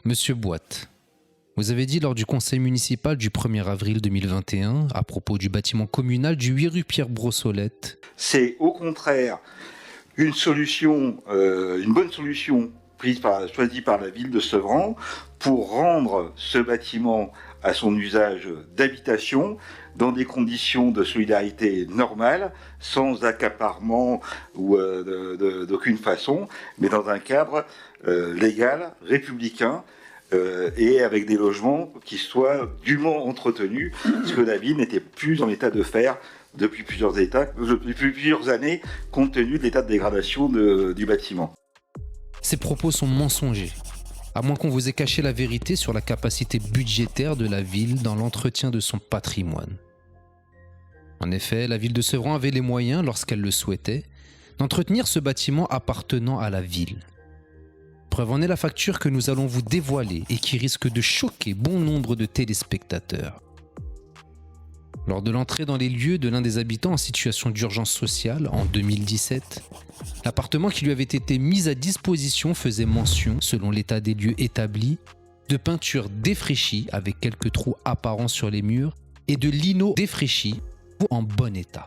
Monsieur Boite, vous avez dit lors du conseil municipal du 1er avril 2021, à propos du bâtiment communal du 8 rue Pierre-Brossolette. C'est au contraire une solution, une bonne solution choisie par la ville de Sevran pour rendre ce bâtiment à son usage d'habitation dans des conditions de solidarité normales, sans accaparement ou d'aucune façon, mais dans un cadre légal, républicain, et avec des logements qui soient dûment entretenus, ce que la ville n'était plus en état de faire depuis plusieurs années, compte tenu de l'état de dégradation du bâtiment. Ces propos sont mensongers, à moins qu'on vous ait caché la vérité sur la capacité budgétaire de la ville dans l'entretien de son patrimoine. En effet, la ville de Sevran avait les moyens, lorsqu'elle le souhaitait, d'entretenir ce bâtiment appartenant à la ville. Preuve en est la facture que nous allons vous dévoiler et qui risque de choquer bon nombre de téléspectateurs. Lors de l'entrée dans les lieux de l'un des habitants en situation d'urgence sociale en 2017, l'appartement qui lui avait été mis à disposition faisait mention, selon l'état des lieux établi, de peinture défraîchie avec quelques trous apparents sur les murs et de lino défraîchi ou en bon état.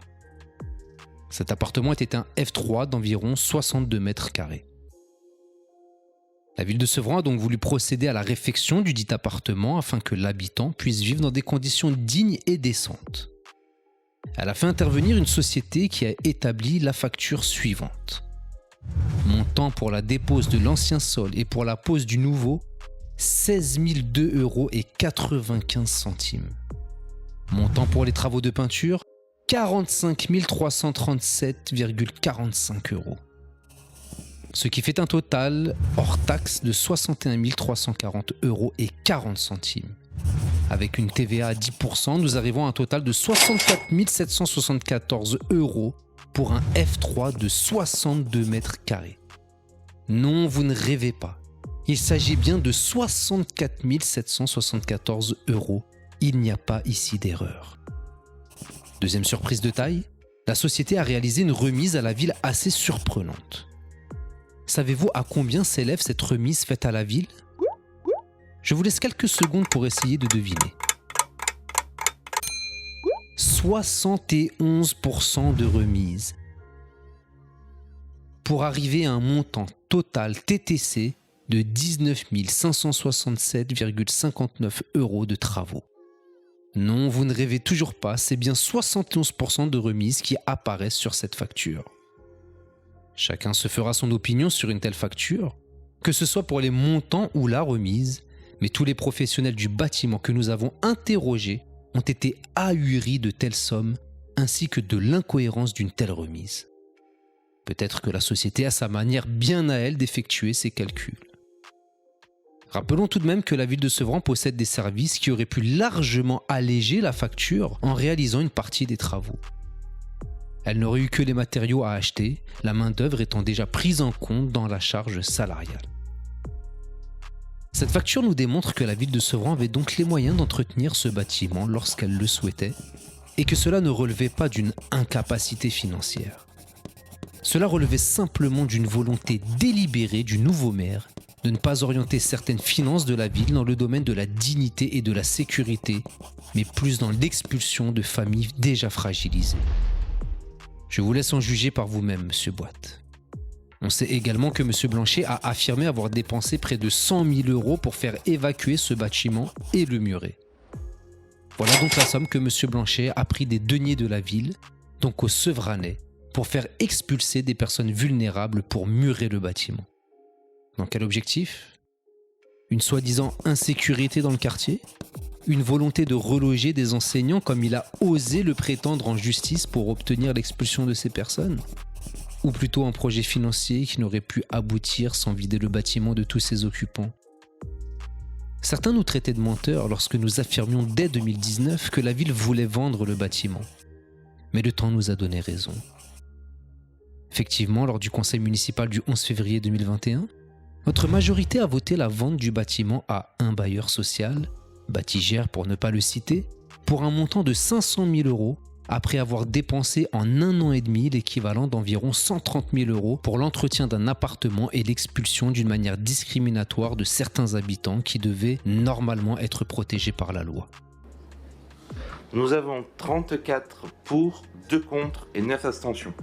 Cet appartement était un F3 d'environ 62 mètres carrés. La ville de Sevran a donc voulu procéder à la réfection du dit appartement afin que l'habitant puisse vivre dans des conditions dignes et décentes. Elle a fait intervenir une société qui a établi la facture suivante. Montant pour la dépose de l'ancien sol et pour la pose du nouveau, 16 002,95 €. Montant pour les travaux de peinture, 45 337,45 €. Ce qui fait un total hors taxe de 61 340,40 €. Avec une TVA à 10%, nous arrivons à un total de 64 774 € pour un F3 de 62 mètres carrés. Non, vous ne rêvez pas. Il s'agit bien de 64 774 €. Il n'y a pas ici d'erreur. Deuxième surprise de taille, la société a réalisé une remise à la ville assez surprenante. Savez-vous à combien s'élève cette remise faite à la ville? Je vous laisse quelques secondes pour essayer de deviner. 71% de remise. Pour arriver à un montant total TTC de 19 567,59 € de travaux. Non, vous ne rêvez toujours pas, c'est bien 71% de remise qui apparaissent sur cette facture. Chacun se fera son opinion sur une telle facture, que ce soit pour les montants ou la remise, mais tous les professionnels du bâtiment que nous avons interrogés ont été ahuris de telles sommes ainsi que de l'incohérence d'une telle remise. Peut-être que la société a sa manière bien à elle d'effectuer ses calculs. Rappelons tout de même que la ville de Sevran possède des services qui auraient pu largement alléger la facture en réalisant une partie des travaux. Elle n'aurait eu que les matériaux à acheter, la main-d'œuvre étant déjà prise en compte dans la charge salariale. Cette facture nous démontre que la ville de Sevran avait donc les moyens d'entretenir ce bâtiment lorsqu'elle le souhaitait et que cela ne relevait pas d'une incapacité financière. Cela relevait simplement d'une volonté délibérée du nouveau maire de ne pas orienter certaines finances de la ville dans le domaine de la dignité et de la sécurité, mais plus dans l'expulsion de familles déjà fragilisées. Je vous laisse en juger par vous-même, monsieur Boite. On sait également que monsieur Blanchet a affirmé avoir dépensé près de 100 000 € pour faire évacuer ce bâtiment et le murer. Voilà donc la somme que monsieur Blanchet a pris des deniers de la ville, donc aux Sevranais, pour faire expulser des personnes vulnérables pour murer le bâtiment. Dans quel objectif? Une soi-disant insécurité dans le quartier? Une volonté de reloger des enseignants comme il a osé le prétendre en justice pour obtenir l'expulsion de ces personnes? Ou plutôt un projet financier qui n'aurait pu aboutir sans vider le bâtiment de tous ses occupants? Certains nous traitaient de menteurs lorsque nous affirmions dès 2019 que la ville voulait vendre le bâtiment. Mais le temps nous a donné raison. Effectivement, lors du conseil municipal du 11 février 2021, notre majorité a voté la vente du bâtiment à un bailleur social, Batigère pour ne pas le citer, pour un montant de 500 000 € après avoir dépensé en 1 an et demi l'équivalent d'environ 130 000 € pour l'entretien d'un appartement et l'expulsion d'une manière discriminatoire de certains habitants qui devaient normalement être protégés par la loi. Nous avons 34 pour, 2 contre et 9 abstentions.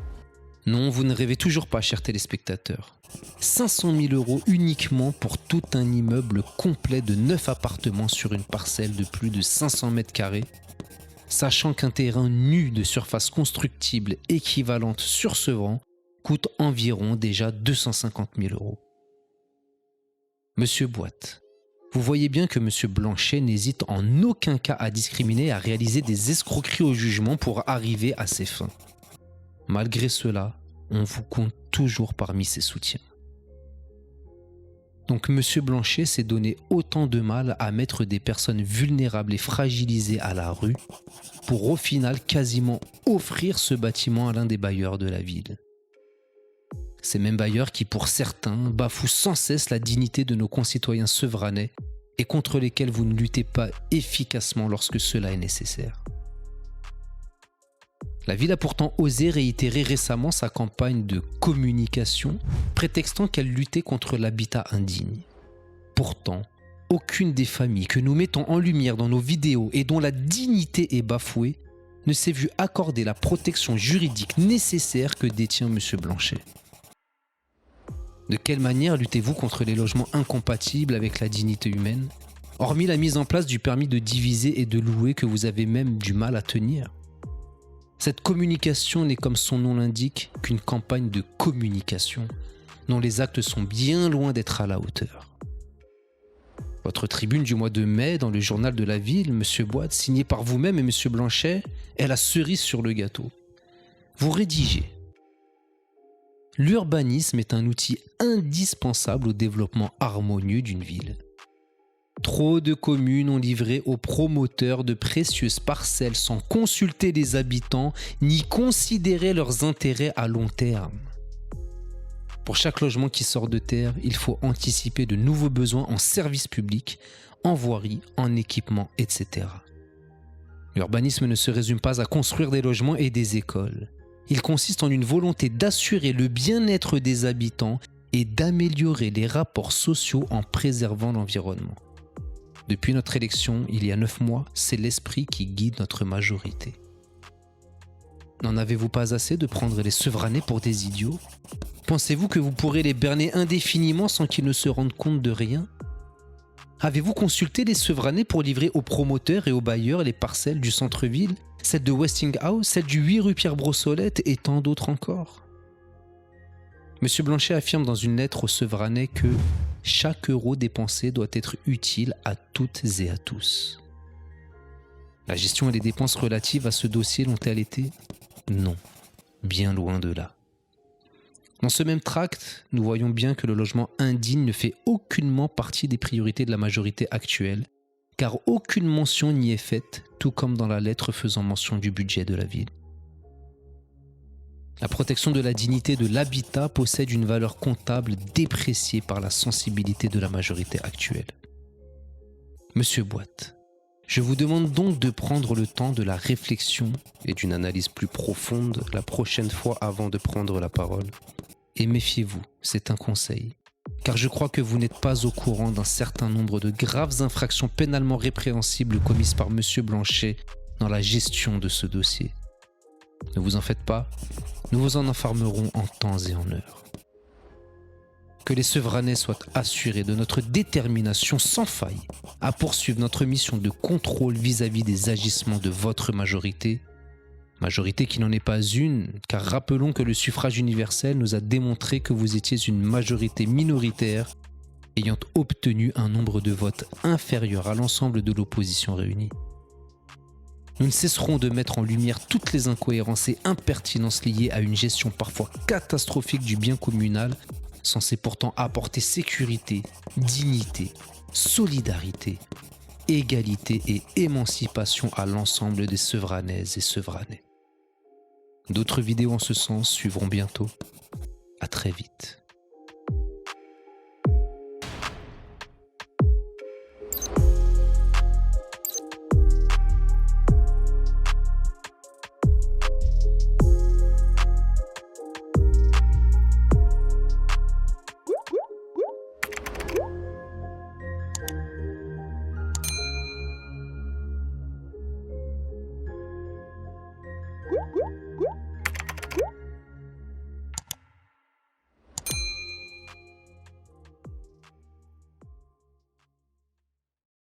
Non, vous ne rêvez toujours pas, chers téléspectateurs. 500 000 € uniquement pour tout un immeuble complet de 9 appartements sur une parcelle de plus de 500 mètres carrés, sachant qu'un terrain nu de surface constructible équivalente sur Sevran coûte environ déjà 250 000 €. Monsieur Boite, vous voyez bien que Monsieur Blanchet n'hésite en aucun cas à discriminer et à réaliser des escroqueries au jugement pour arriver à ses fins. Malgré cela, on vous compte toujours parmi ses soutiens. Donc Monsieur Blanchet s'est donné autant de mal à mettre des personnes vulnérables et fragilisées à la rue pour au final quasiment offrir ce bâtiment à l'un des bailleurs de la ville. Ces mêmes bailleurs qui, pour certains, bafouent sans cesse la dignité de nos concitoyens sevranais et contre lesquels vous ne luttez pas efficacement lorsque cela est nécessaire. La ville a pourtant osé réitérer récemment sa campagne de communication, prétextant qu'elle luttait contre l'habitat indigne. Pourtant, aucune des familles que nous mettons en lumière dans nos vidéos et dont la dignité est bafouée ne s'est vue accorder la protection juridique nécessaire que détient M. Blanchet. De quelle manière luttez-vous contre les logements incompatibles avec la dignité humaine, hormis la mise en place du permis de diviser et de louer que vous avez même du mal à tenir ? Cette communication n'est, comme son nom l'indique, qu'une campagne de communication, dont les actes sont bien loin d'être à la hauteur. Votre tribune du mois de mai dans le journal de la ville, M. Boite, signée par vous-même et M. Blanchet, est la cerise sur le gâteau. Vous rédigez « L'urbanisme est un outil indispensable au développement harmonieux d'une ville. Trop de communes ont livré aux promoteurs de précieuses parcelles sans consulter les habitants ni considérer leurs intérêts à long terme. Pour chaque logement qui sort de terre, il faut anticiper de nouveaux besoins en services publics, en voirie, en équipement, etc. L'urbanisme ne se résume pas à construire des logements et des écoles. Il consiste en une volonté d'assurer le bien-être des habitants et d'améliorer les rapports sociaux en préservant l'environnement. Depuis notre élection, il y a 9 mois, c'est l'esprit qui guide notre majorité. N'en avez-vous pas assez de prendre les Sevranais pour des idiots ? Pensez-vous que vous pourrez les berner indéfiniment sans qu'ils ne se rendent compte de rien ? Avez-vous consulté les Sevranais pour livrer aux promoteurs et aux bailleurs les parcelles du centre-ville, celles de Westinghouse, celles du 8 rue Pierre-Brossolette et tant d'autres encore ? Monsieur Blanchet affirme dans une lettre aux Sevranais que chaque euro dépensé doit être utile à toutes et à tous. La gestion et les dépenses relatives à ce dossier l'ont-elles été ? Non, bien loin de là. Dans ce même tract, nous voyons bien que le logement indigne ne fait aucunement partie des priorités de la majorité actuelle, car aucune mention n'y est faite, tout comme dans la lettre faisant mention du budget de la ville. La protection de la dignité de l'habitat possède une valeur comptable dépréciée par la sensibilité de la majorité actuelle. Monsieur Boite, je vous demande donc de prendre le temps de la réflexion et d'une analyse plus profonde la prochaine fois avant de prendre la parole. Et méfiez-vous, c'est un conseil, car je crois que vous n'êtes pas au courant d'un certain nombre de graves infractions pénalement répréhensibles commises par Monsieur Blanchet dans la gestion de ce dossier. Ne vous en faites pas, nous vous en informerons en temps et en heure. Que les Sevranais soient assurés de notre détermination sans faille à poursuivre notre mission de contrôle vis-à-vis des agissements de votre majorité qui n'en est pas une, car rappelons que le suffrage universel nous a démontré que vous étiez une majorité minoritaire ayant obtenu un nombre de votes inférieur à l'ensemble de l'opposition réunie. Nous ne cesserons de mettre en lumière toutes les incohérences et impertinences liées à une gestion parfois catastrophique du bien communal, censée pourtant apporter sécurité, dignité, solidarité, égalité et émancipation à l'ensemble des Sevranaises et Sevranais. D'autres vidéos en ce sens suivront bientôt. À très vite.